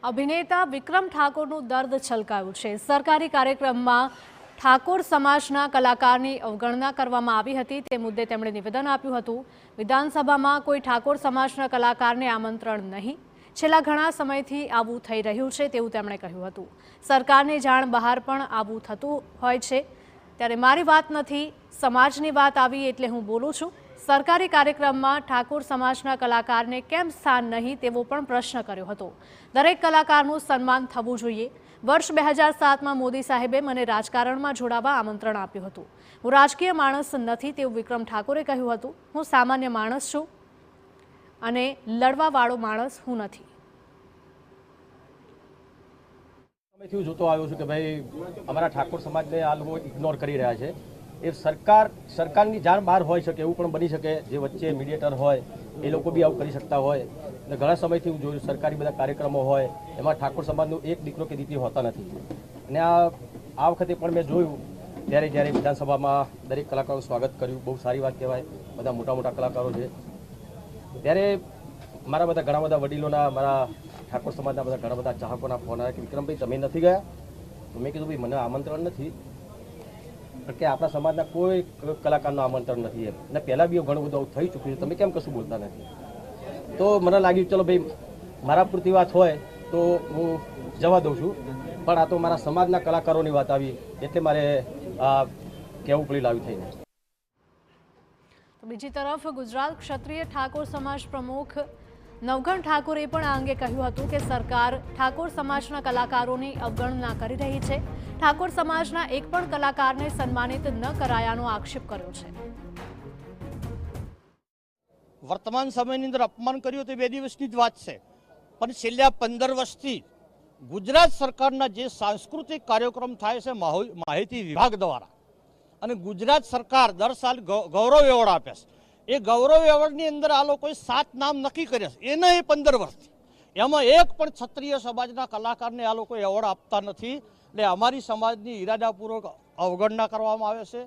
અભિનેતા વિક્રમ ઠાકોરનું દર્દ છલકાયું છે। સરકારી કાર્યક્રમમાં ઠાકોર સમાજના કલાકારની અવગણના કરવામાં આવી હતી તે મુદ્દે તેમણે નિવેદન આપ્યું હતું। વિધાનસભામાં કોઈ ઠાકોર સમાજના કલાકારને આમંત્રણ નહીં, છેલ્લા ઘણા સમયથી આવું થઈ રહ્યું છે તેવું તેમણે કહ્યું હતું। સરકારની જાણ બહાર પણ આવું થતું હોય છે, ત્યારે મારી વાત નથી, સમાજની વાત આવી એટલે હું બોલું છું। સરકારી કાર્યક્રમમાં ઠાકોર સમાજના કલાકારને કેમ સ્થાન નહીં તેવો પણ પ્રશ્ન કર્યો હતો। દરેક કલાકારનું સન્માન થવું જોઈએ। વર્ષ 2007માં મોદી સાહેબે મને રાજકારણમાં જોડાવા આમંત્રણ આપ્યું હતું। હું રાજકીય માણસ નથી તેવું વિક્રમ ઠાકોરે કહ્યું હતું। હું સામાન્ય માણસ છું અને લડવાવાળો માણસ હું નથી। સમયથી હું જોતો આવ્યો છું કે ભાઈ અમારા ઠાકોર સમાજને આ લોકો ઇગ્નોર કરી રહ્યા છે। એ સરકારની જાણ બહાર હોઈ શકે એવું પણ બની શકે, જે વચ્ચે મીડિયેટર હોય એ લોકો બી આવું કરી શકતા હોય। અને ઘણા સમયથી હું જોયું સરકારી બધા કાર્યક્રમો હોય એમાં ઠાકોર સમાજનું એક દીકરો કે દીકરી હોતા નથી। અને આ વખતે પણ મેં જોયું જ્યારે વિધાનસભામાં દરેક કલાકારોનું સ્વાગત કર્યું, બહુ સારી વાત કહેવાય। બધા મોટા કલાકારો છે, ત્યારે મારા બધા ઘણા બધા વડીલોના, મારા ઠાકોર સમાજના બધા ઘણા બધા ચાહકોના ફોન આવ્યા કે વિક્રમભાઈ તમે નથી ગયા? તો મેં કીધું ભાઈ મને આમંત્રણ નથી, કે આપણા સમાજના કોઈ કલાકારનું આમંત્રણ નથી એમ, અને પહેલાં બી ઘણું બધું થઈ ચૂક્યું છે, તમે કેમ કશું બોલતા નથી? તો મને લાગ્યું ચલો ભાઈ મારા પૂરતી વાત હોય તો હું જવા દઉં છું, પણ આ તો મારા સમાજના કલાકારોની વાત આવી એટલે મારે કહેવું પડ્યું લાવ્યું થઈને। બીજી તરફ ગુજરાત ક્ષત્રિય ઠાકોર સમાજ પ્રમુખ નવઘણ ઠાકોરે પણ આ અંગે કહ્યું હતું કે સરકાર ઠાકોર સમાજના કલાકારોની અવગણના કરી રહી છે। ઠાકોર સમાજના એક પણ કલાકારને સન્માનિત ન કરાયાનો આક્ષેપ કર્યો છે। વર્તમાન સમયની અંદર અપમાન કર્યું તો 2 દિવસની જ વાત છે, પણ છેલ્લા 15 વર્ષથી ગુજરાત સરકારના જે સાંસ્કૃતિક કાર્યક્રમ થાય છે માહિતી વિભાગ દ્વારા, અને ગુજરાત સરકાર દર સાલ ગૌરવ એવોર્ડ આપે છે, એ ગૌરવ એવોર્ડની અંદર આ લોકોએ 7 નામ નક્કી કર્યા છે, એના એ 15 વર્ષથી એમાં એક પણ ક્ષત્રિય સમાજના કલાકારને આ લોકો એવોર્ડ આપતા નથી। એટલે અમારી સમાજની ઇરાદાપૂર્વક અવગણના કરવામાં આવે છે।